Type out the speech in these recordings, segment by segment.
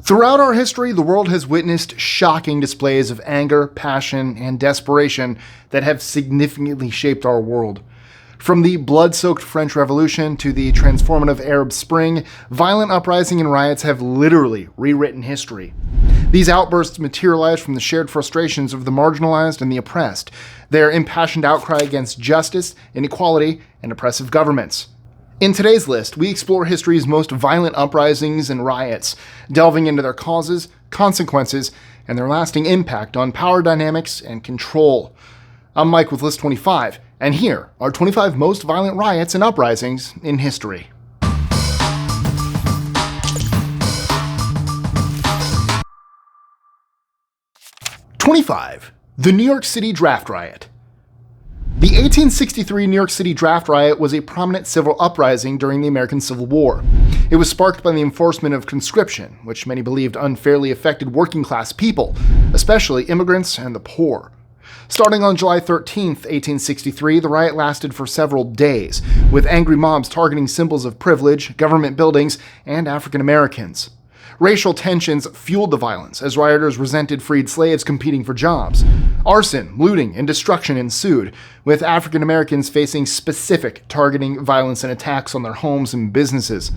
Throughout our history, the world has witnessed shocking displays of anger, passion, and desperation that have significantly shaped our world. From the blood-soaked French Revolution to the transformative Arab Spring, violent uprisings and riots have literally rewritten history. These outbursts materialize from the shared frustrations of the marginalized and the oppressed, their impassioned outcry against justice, inequality, and oppressive governments. In today's list, we explore history's most violent uprisings and riots, delving into their causes, consequences, and their lasting impact on power dynamics and control. I'm Mike with List 25, and here are 25 most violent riots and uprisings in history. #25. The New York City Draft Riot. The 1863 New York City Draft Riot was a prominent civil uprising during the American Civil War. It was sparked by the enforcement of conscription, which many believed unfairly affected working-class people, especially immigrants and the poor. Starting on July 13, 1863, the riot lasted for several days, with angry mobs targeting symbols of privilege, government buildings, and African Americans. Racial tensions fueled the violence as rioters resented freed slaves competing for jobs. Arson, looting, and destruction ensued, with African Americans facing specific targeting, violence, and attacks on their homes and businesses.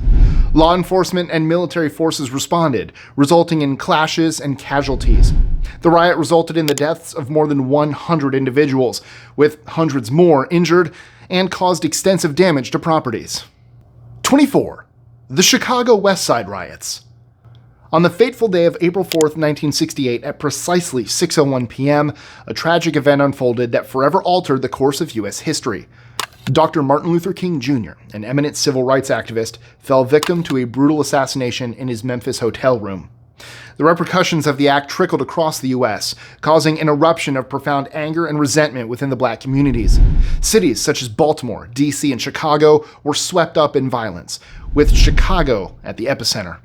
Law enforcement and military forces responded, resulting in clashes and casualties. The riot resulted in the deaths of more than 100 individuals, with hundreds more injured, and caused extensive damage to properties. #24. The Chicago West Side Riots. On the fateful day of April 4, 1968, at precisely 6:01 p.m., a tragic event unfolded that forever altered the course of U.S. history. Dr. Martin Luther King Jr., an eminent civil rights activist, fell victim to a brutal assassination in his Memphis hotel room. The repercussions of the act trickled across the U.S., causing an eruption of profound anger and resentment within the black communities. Cities such as Baltimore, D.C., and Chicago were swept up in violence, with Chicago at the epicenter.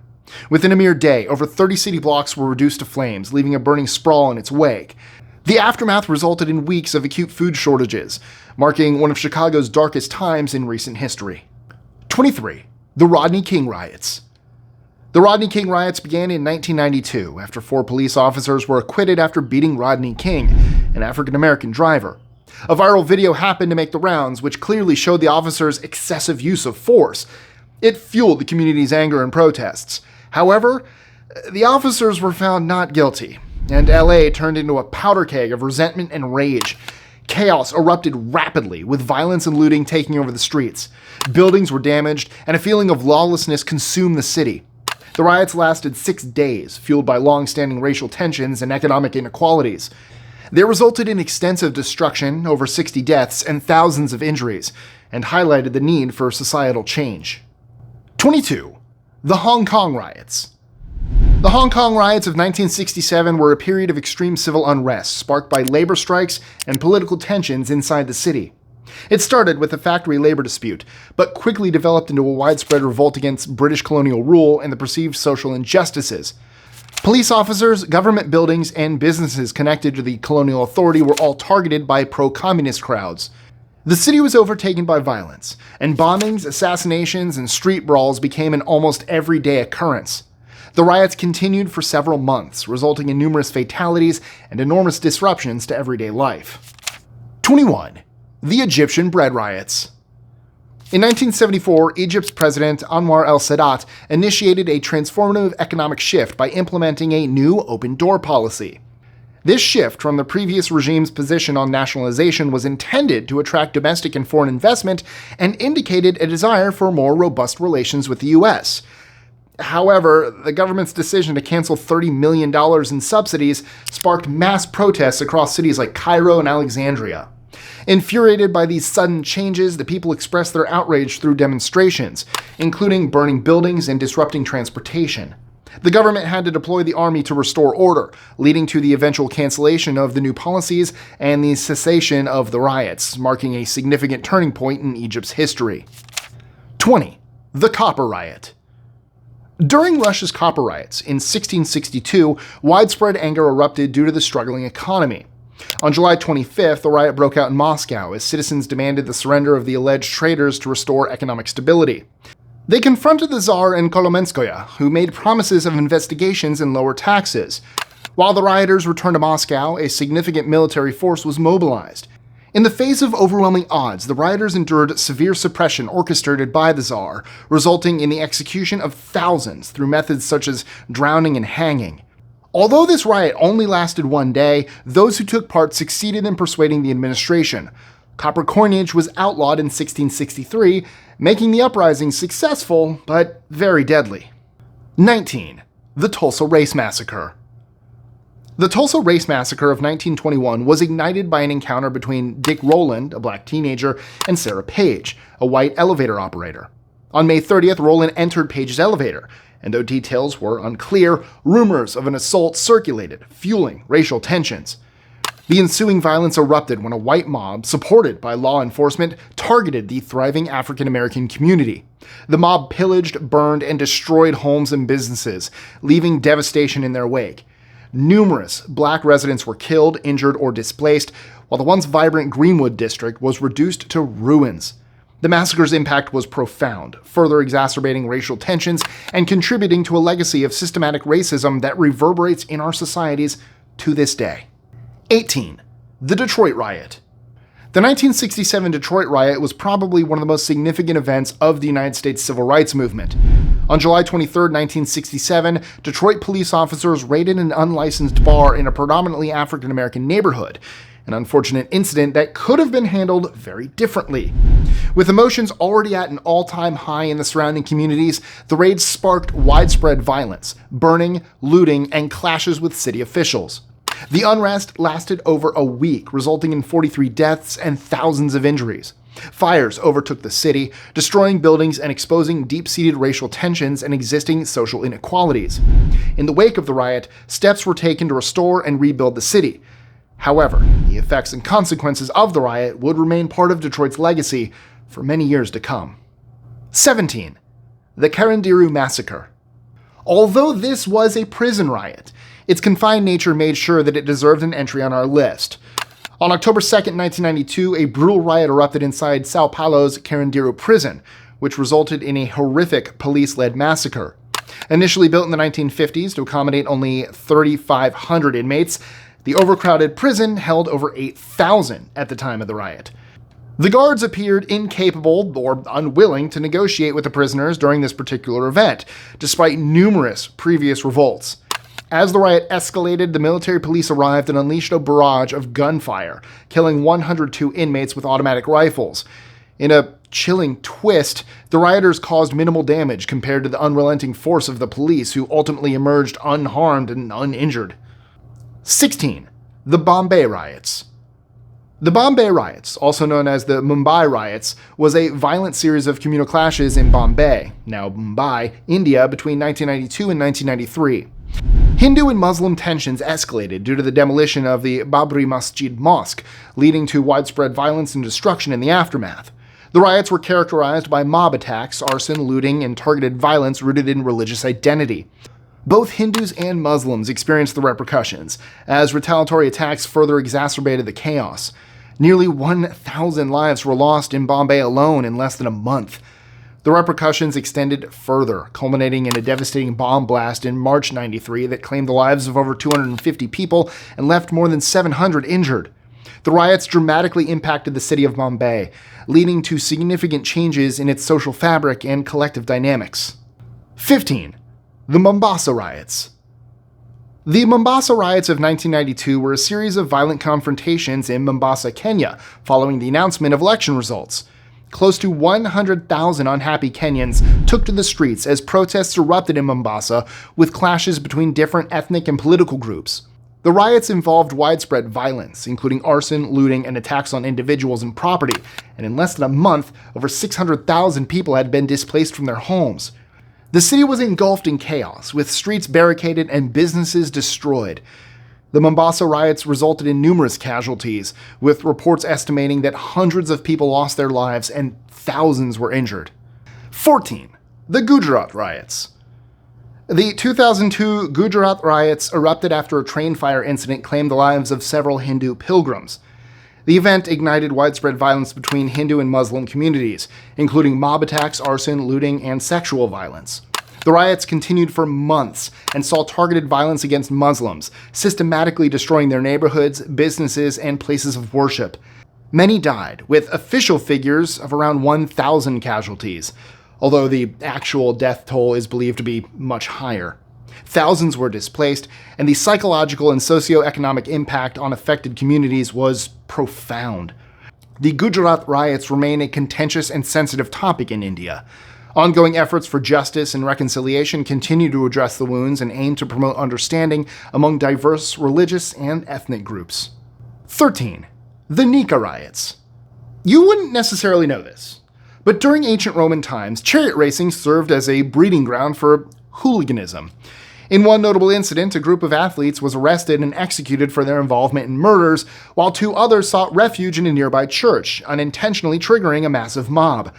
Within a mere day, over 30 city blocks were reduced to flames, leaving a burning sprawl in its wake. The aftermath resulted in weeks of acute food shortages, marking one of Chicago's darkest times in recent history. #23. The Rodney King Riots. The Rodney King Riots began in 1992 after 4 police officers were acquitted after beating Rodney King, an African-American driver. A viral video happened to make the rounds, which clearly showed the officers' excessive use of force. It fueled the community's anger and protests. However, the officers were found not guilty, and LA turned into a powder keg of resentment and rage. Chaos erupted rapidly, with violence and looting taking over the streets. Buildings were damaged, and a feeling of lawlessness consumed the city. The riots lasted 6 days, fueled by long-standing racial tensions and economic inequalities. They resulted in extensive destruction, over 60 deaths, and thousands of injuries, and highlighted the need for societal change. #22. The Hong Kong Riots. The Hong Kong riots of 1967 were a period of extreme civil unrest sparked by labor strikes and political tensions inside the city. It started with a factory labor dispute, but quickly developed into a widespread revolt against British colonial rule and the perceived social injustices. Police officers, government buildings, and businesses connected to the colonial authority were all targeted by pro-communist crowds. The city was overtaken by violence, and bombings, assassinations, and street brawls became an almost everyday occurrence. The riots continued for several months, resulting in numerous fatalities and enormous disruptions to everyday life. #21. The Egyptian Bread Riots. In 1974, Egypt's president Anwar el-Sadat initiated a transformative economic shift by implementing a new open-door policy. This shift from the previous regime's position on nationalization was intended to attract domestic and foreign investment and indicated a desire for more robust relations with the U.S. However, the government's decision to cancel $30 million in subsidies sparked mass protests across cities like Cairo and Alexandria. Infuriated by these sudden changes, the people expressed their outrage through demonstrations, including burning buildings and disrupting transportation. The government had to deploy the army to restore order, leading to the eventual cancellation of the new policies and the cessation of the riots, marking a significant turning point in Egypt's history. #20. The Copper Riot. During Russia's copper riots in 1662, widespread anger erupted due to the struggling economy. On July 25th, the riot broke out in Moscow as citizens demanded the surrender of the alleged traitors to restore economic stability. They confronted the Tsar and Kolomenskoye, who made promises of investigations and lower taxes. While the rioters returned to Moscow, a significant military force was mobilized. In the face of overwhelming odds, the rioters endured severe suppression orchestrated by the Tsar, resulting in the execution of thousands through methods such as drowning and hanging. Although this riot only lasted one day, those who took part succeeded in persuading the administration. Copper coinage was outlawed in 1663, making the uprising successful, but very deadly. 19. The Tulsa Race Massacre. The Tulsa Race Massacre of 1921 was ignited by an encounter between Dick Rowland, a black teenager, and Sarah Page, a white elevator operator. On May 30th, Rowland entered Page's elevator, and though details were unclear, rumors of an assault circulated, fueling racial tensions. The ensuing violence erupted when a white mob, supported by law enforcement, targeted the thriving African-American community. The mob pillaged, burned, and destroyed homes and businesses, leaving devastation in their wake. Numerous black residents were killed, injured, or displaced, while the once vibrant Greenwood district was reduced to ruins. The massacre's impact was profound, further exacerbating racial tensions and contributing to a legacy of systematic racism that reverberates in our societies to this day. 18. The Detroit Riot. The 1967 Detroit Riot was probably one of the most significant events of the United States civil rights movement. On July 23, 1967, Detroit police officers raided an unlicensed bar in a predominantly African-American neighborhood, an unfortunate incident that could have been handled very differently. With emotions already at an all-time high in the surrounding communities, the raid sparked widespread violence, burning, looting, and clashes with city officials. The unrest lasted over a week, resulting in 43 deaths and thousands of injuries. Fires overtook the city, destroying buildings and exposing deep-seated racial tensions and existing social inequalities. In the wake of the riot, steps were taken to restore and rebuild the city. However, the effects and consequences of the riot would remain part of Detroit's legacy for many years to come. 17. The Karendiru Massacre. Although this was a prison riot, its confined nature made sure that it deserved an entry on our list. On October 2, 1992, a brutal riot erupted inside Sao Paulo's Carandiru prison, which resulted in a horrific police-led massacre. Initially built in the 1950s to accommodate only 3,500 inmates, the overcrowded prison held over 8,000 at the time of the riot. The guards appeared incapable or unwilling to negotiate with the prisoners during this particular event, despite numerous previous revolts. As the riot escalated, the military police arrived and unleashed a barrage of gunfire, killing 102 inmates with automatic rifles. In a chilling twist, the rioters caused minimal damage compared to the unrelenting force of the police, who ultimately emerged unharmed and uninjured. 16. The Bombay Riots. The Bombay Riots, also known as the Mumbai Riots, was a violent series of communal clashes in Bombay, now Mumbai, India, between 1992 and 1993. Hindu and Muslim tensions escalated due to the demolition of the Babri Masjid Mosque, leading to widespread violence and destruction in the aftermath. The riots were characterized by mob attacks, arson, looting, and targeted violence rooted in religious identity. Both Hindus and Muslims experienced the repercussions, as retaliatory attacks further exacerbated the chaos. Nearly 1,000 lives were lost in Bombay alone in less than a month. The repercussions extended further, culminating in a devastating bomb blast in March '93 that claimed the lives of over 250 people and left more than 700 injured. The riots dramatically impacted the city of Bombay, leading to significant changes in its social fabric and collective dynamics. 15. The Mombasa Riots. The Mombasa Riots of 1992 were a series of violent confrontations in Mombasa, Kenya, following the announcement of election results. Close to 100,000 unhappy Kenyans took to the streets as protests erupted in Mombasa, with clashes between different ethnic and political groups. The riots involved widespread violence, including arson, looting, and attacks on individuals and property, and in less than a month, over 600,000 people had been displaced from their homes. The city was engulfed in chaos, with streets barricaded and businesses destroyed. The Mombasa riots resulted in numerous casualties, with reports estimating that hundreds of people lost their lives and thousands were injured. 14. The Gujarat Riots. The 2002 Gujarat riots erupted after a train fire incident claimed the lives of several Hindu pilgrims. The event ignited widespread violence between Hindu and Muslim communities, including mob attacks, arson, looting, and sexual violence. The riots continued for months and saw targeted violence against Muslims, systematically destroying their neighborhoods, businesses, and places of worship. Many died, with official figures of around 1,000 casualties, although the actual death toll is believed to be much higher. Thousands were displaced, and the psychological and socioeconomic impact on affected communities was profound. The Gujarat riots remain a contentious and sensitive topic in India. Ongoing efforts for justice and reconciliation continue to address the wounds and aim to promote understanding among diverse religious and ethnic groups. 13. The Nika riots. You wouldn't necessarily know this, but during ancient Roman times, chariot racing served as a breeding ground for hooliganism. In one notable incident, a group of athletes was arrested and executed for their involvement in murders, while 2 others sought refuge in a nearby church, unintentionally triggering a massive mob.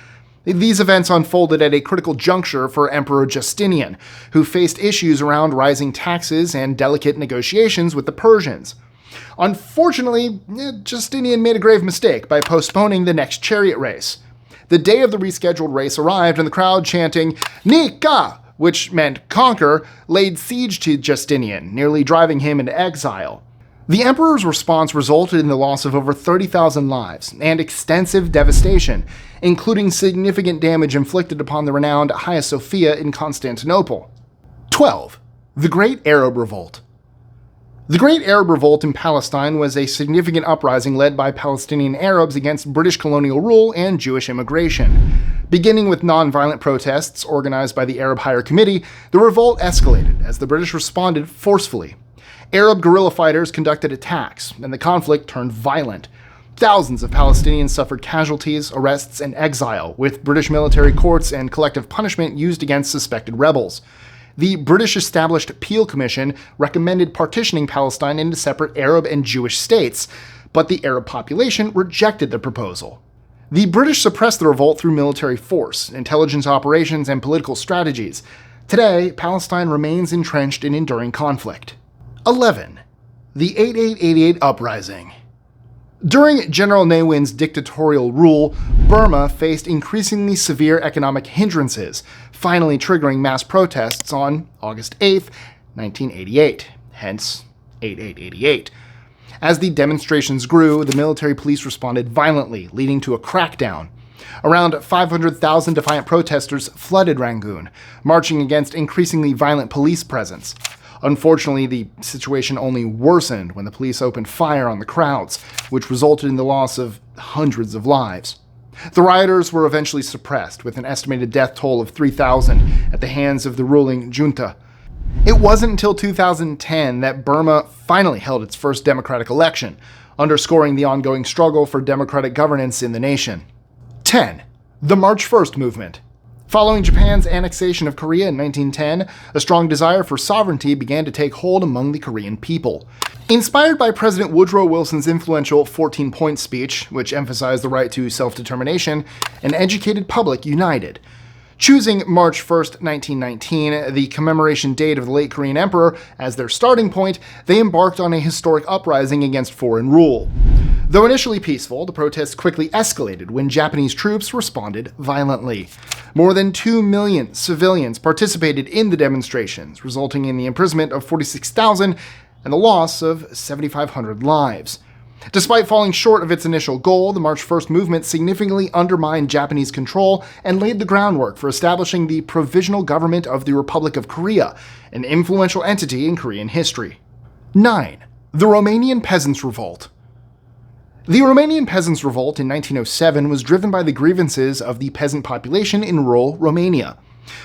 These events unfolded at a critical juncture for Emperor Justinian, who faced issues around rising taxes and delicate negotiations with the Persians. Unfortunately, Justinian made a grave mistake by postponing the next chariot race. The day of the rescheduled race arrived, and the crowd chanting, "Nika!" which meant conquer, laid siege to Justinian, nearly driving him into exile. The emperor's response resulted in the loss of over 30,000 lives and extensive devastation, including significant damage inflicted upon the renowned Hagia Sophia in Constantinople. 12. The Great Arab Revolt. The Great Arab Revolt in Palestine was a significant uprising led by Palestinian Arabs against British colonial rule and Jewish immigration. Beginning with non-violent protests organized by the Arab Higher Committee, the revolt escalated as the British responded forcefully. Arab guerrilla fighters conducted attacks, and the conflict turned violent. Thousands of Palestinians suffered casualties, arrests, and exile, with British military courts and collective punishment used against suspected rebels. The British-established Peel Commission recommended partitioning Palestine into separate Arab and Jewish states, but the Arab population rejected the proposal. The British suppressed the revolt through military force, intelligence operations, and political strategies. Today, Palestine remains entrenched in enduring conflict. 11. The 8888 Uprising. During General Ne Win's dictatorial rule, Burma faced increasingly severe economic hindrances, finally triggering mass protests on August 8, 1988, hence 8888. As the demonstrations grew, the military police responded violently, leading to a crackdown. Around 500,000 defiant protesters flooded Rangoon, marching against increasingly violent police presence. Unfortunately, the situation only worsened when the police opened fire on the crowds, which resulted in the loss of hundreds of lives. The rioters were eventually suppressed, with an estimated death toll of 3,000 at the hands of the ruling junta. It wasn't until 2010 that Burma finally held its first democratic election, underscoring the ongoing struggle for democratic governance in the nation. 10. The March 1st Movement. Following Japan's annexation of Korea in 1910, a strong desire for sovereignty began to take hold among the Korean people. Inspired by President Woodrow Wilson's influential 14-point speech, which emphasized the right to self-determination, an educated public united. Choosing March 1st, 1919, the commemoration date of the late Korean emperor, as their starting point, they embarked on a historic uprising against foreign rule. Though initially peaceful, the protests quickly escalated when Japanese troops responded violently. More than 2 million civilians participated in the demonstrations, resulting in the imprisonment of 46,000 and the loss of 7,500 lives. Despite falling short of its initial goal, the March 1st movement significantly undermined Japanese control and laid the groundwork for establishing the Provisional Government of the Republic of Korea, an influential entity in Korean history. 9. The Romanian Peasants' Revolt. The Romanian Peasants' Revolt in 1907 was driven by the grievances of the peasant population in rural Romania.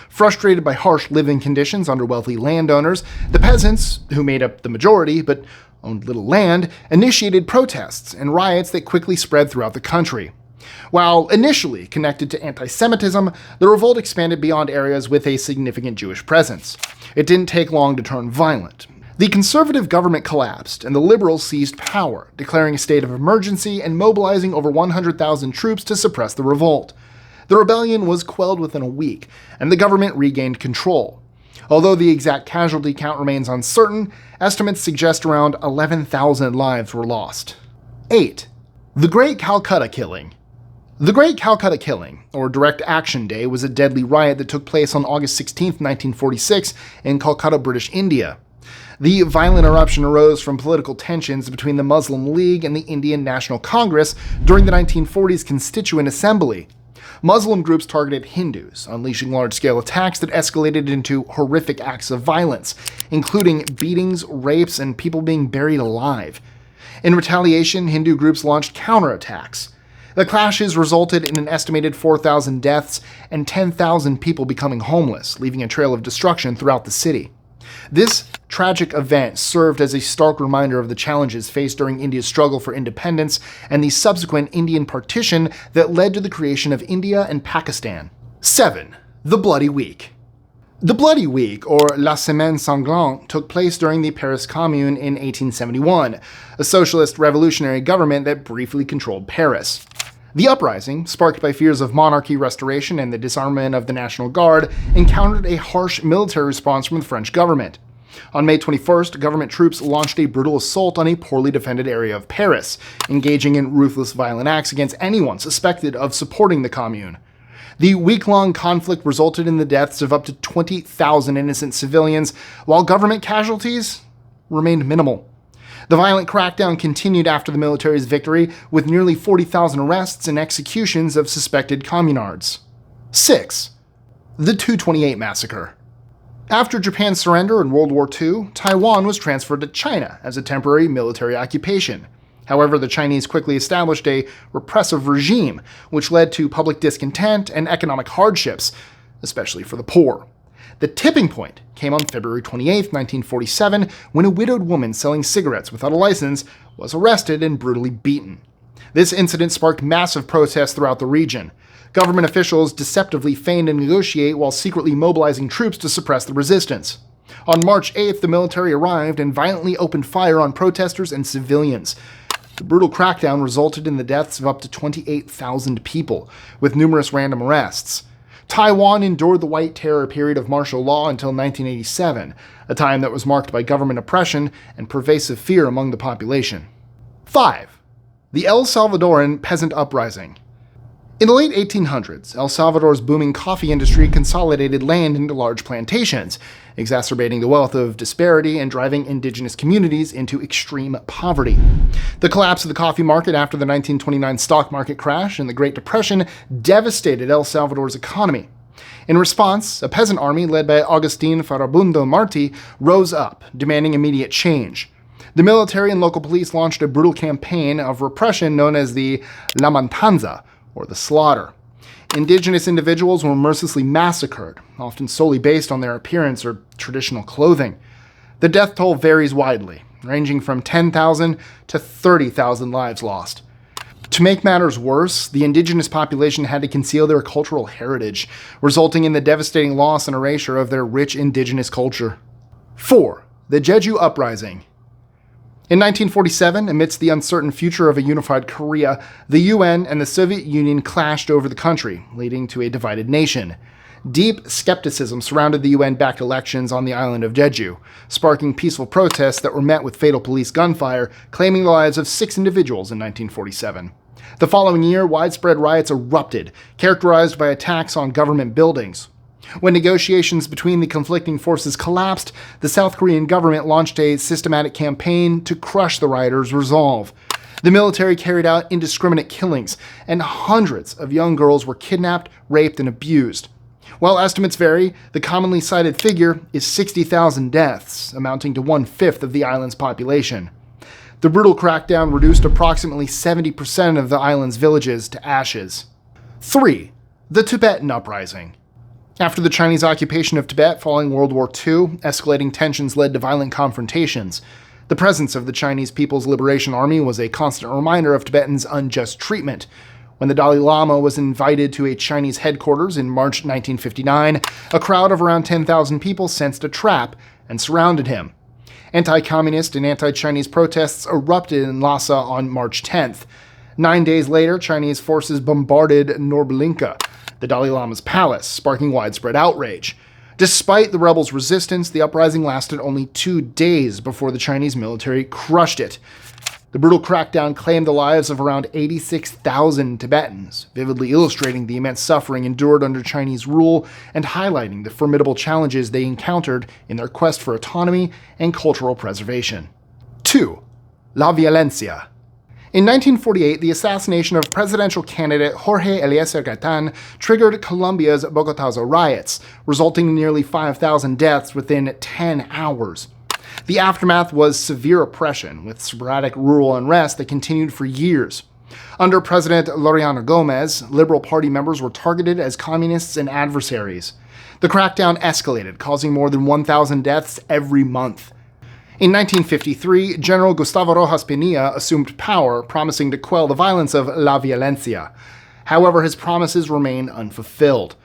Frustrated by harsh living conditions under wealthy landowners, the peasants, who made up the majority but owned little land, initiated protests and riots that quickly spread throughout the country. While initially connected to anti-Semitism, the revolt expanded beyond areas with a significant Jewish presence. It didn't take long to turn violent. The conservative government collapsed, and the liberals seized power, declaring a state of emergency and mobilizing over 100,000 troops to suppress the revolt. The rebellion was quelled within a week, and the government regained control. Although the exact casualty count remains uncertain, estimates suggest around 11,000 lives were lost. 8. The Great Calcutta Killing. The Great Calcutta Killing, or Direct Action Day, was a deadly riot that took place on August 16, 1946, in Calcutta, British India. The violent eruption arose from political tensions between the Muslim League and the Indian National Congress during the 1940s Constituent Assembly. Muslim groups targeted Hindus, unleashing large-scale attacks that escalated into horrific acts of violence, including beatings, rapes, and people being buried alive. In retaliation, Hindu groups launched counterattacks. The clashes resulted in an estimated 4,000 deaths and 10,000 people becoming homeless, leaving a trail of destruction throughout the city. This tragic event served as a stark reminder of the challenges faced during India's struggle for independence and the subsequent Indian partition that led to the creation of India and Pakistan. 7. The Bloody Week. The Bloody Week, or La Semaine Sanglante, took place during the Paris Commune in 1871, a socialist revolutionary government that briefly controlled Paris. The uprising, sparked by fears of monarchy restoration and the disarmament of the National Guard, encountered a harsh military response from the French government. On May 21st, government troops launched a brutal assault on a poorly defended area of Paris, engaging in ruthless violent acts against anyone suspected of supporting the Commune. The week-long conflict resulted in the deaths of up to 20,000 innocent civilians, while government casualties remained minimal. The violent crackdown continued after the military's victory, with nearly 40,000 arrests and executions of suspected communards. 6. The 228 Massacre. After Japan's surrender in World War II, Taiwan was transferred to China as a temporary military occupation. However, the Chinese quickly established a repressive regime, which led to public discontent and economic hardships, especially for the poor. The tipping point came on February 28, 1947, when a widowed woman selling cigarettes without a license was arrested and brutally beaten. This incident sparked massive protests throughout the region. Government officials deceptively feigned to negotiate while secretly mobilizing troops to suppress the resistance. On March 8th, the military arrived and violently opened fire on protesters and civilians. The brutal crackdown resulted in the deaths of up to 28,000 people, with numerous random arrests. Taiwan endured the White Terror period of martial law until 1987, a time that was marked by government oppression and pervasive fear among the population. 5. The El Salvadoran Peasant Uprising. In the late 1800s, El Salvador's booming coffee industry consolidated land into large plantations, exacerbating the wealth of disparity and driving indigenous communities into extreme poverty. The collapse of the coffee market after the 1929 stock market crash and the Great Depression devastated El Salvador's economy. In response, a peasant army led by Agustin Farabundo Martí rose up, demanding immediate change. The military and local police launched a brutal campaign of repression known as the La Matanza, or the slaughter. Indigenous individuals were mercilessly massacred, often solely based on their appearance or traditional clothing. The death toll varies widely, ranging from 10,000 to 30,000 lives lost. To make matters worse, the indigenous population had to conceal their cultural heritage, resulting in the devastating loss and erasure of their rich indigenous culture. 4. The Jeju Uprising. In 1947, amidst the uncertain future of a unified Korea, the UN and the Soviet Union clashed over the country, leading to a divided nation. Deep skepticism surrounded the UN-backed elections on the island of Jeju, sparking peaceful protests that were met with fatal police gunfire, claiming the lives of 6 individuals in 1947. The following year, widespread riots erupted, characterized by attacks on government buildings. When negotiations between the conflicting forces collapsed, the South Korean government launched a systematic campaign to crush the rioters' resolve. The military carried out indiscriminate killings, and hundreds of young girls were kidnapped, raped, and abused. While estimates vary, the commonly cited figure is 60,000 deaths, amounting to 1/5 of the island's population. The brutal crackdown reduced approximately 70% of the island's villages to ashes. 3. The Tibetan Uprising. After the Chinese occupation of Tibet following World War II, escalating tensions led to violent confrontations. The presence of the Chinese People's Liberation Army was a constant reminder of Tibetans' unjust treatment. When the Dalai Lama was invited to a Chinese headquarters in March 1959, a crowd of around 10,000 people sensed a trap and surrounded him. Anti-communist and anti-Chinese protests erupted in Lhasa on March 10th. 9 days later, Chinese forces bombarded Norbalinka, the Dalai Lama's palace, sparking widespread outrage. Despite the rebels' resistance, the uprising lasted only 2 days before the Chinese military crushed it. The brutal crackdown claimed the lives of around 86,000 Tibetans, vividly illustrating the immense suffering endured under Chinese rule and highlighting the formidable challenges they encountered in their quest for autonomy and cultural preservation. 2. La Violencia. In 1948, the assassination of presidential candidate Jorge Eliezer Gaitán triggered Colombia's Bogota's riots, resulting in nearly 5,000 deaths within 10 hours. The aftermath was severe oppression, with sporadic rural unrest that continued for years. Under President Laureano Gomez, Liberal Party members were targeted as communists and adversaries. The crackdown escalated, causing more than 1,000 deaths every month. In 1953, General Gustavo Rojas Pinilla assumed power, promising to quell the violence of La Violencia. However, his promises remain unfulfilled.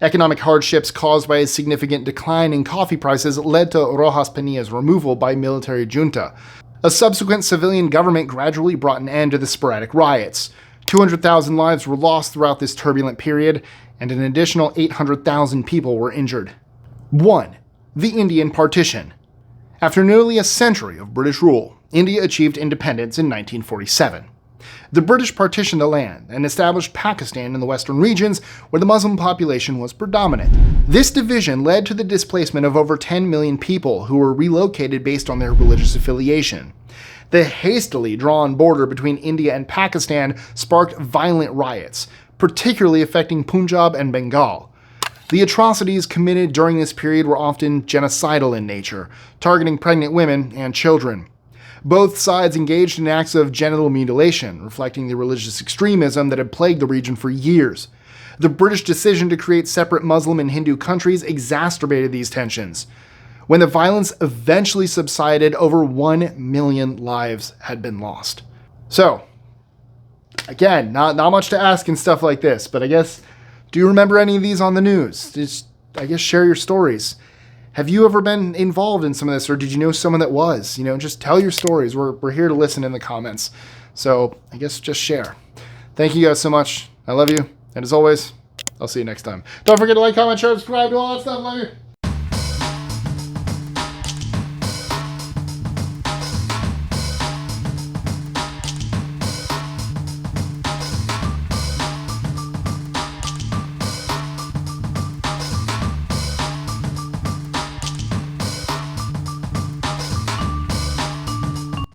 Economic hardships caused by a significant decline in coffee prices led to Rojas Pinilla's removal by military junta. A subsequent civilian government gradually brought an end to the sporadic riots. 200,000 lives were lost throughout this turbulent period, and an additional 800,000 people were injured. 1. The Indian Partition. After nearly a century of British rule, India achieved independence in 1947. The British partitioned the land and established Pakistan in the western regions where the Muslim population was predominant. This division led to the displacement of over 10 million people who were relocated based on their religious affiliation. The hastily drawn border between India and Pakistan sparked violent riots, particularly affecting Punjab and Bengal. The atrocities committed during this period were often genocidal in nature, targeting pregnant women and children. Both sides engaged in acts of genital mutilation, reflecting the religious extremism that had plagued the region for years. The British decision to create separate Muslim and Hindu countries exacerbated these tensions. When the violence eventually subsided, over 1 million lives had been lost. So, again, not much to ask in stuff like this, but I guess, do you remember any of these on the news? Just, share your stories. Have you ever been involved in some of this, or did you know someone that was? Just tell your stories. We're here to listen in the comments. So, just share. Thank you guys so much. I love you. And as always, I'll see you next time. Don't forget to like, comment, share, subscribe, do all that stuff. Love you.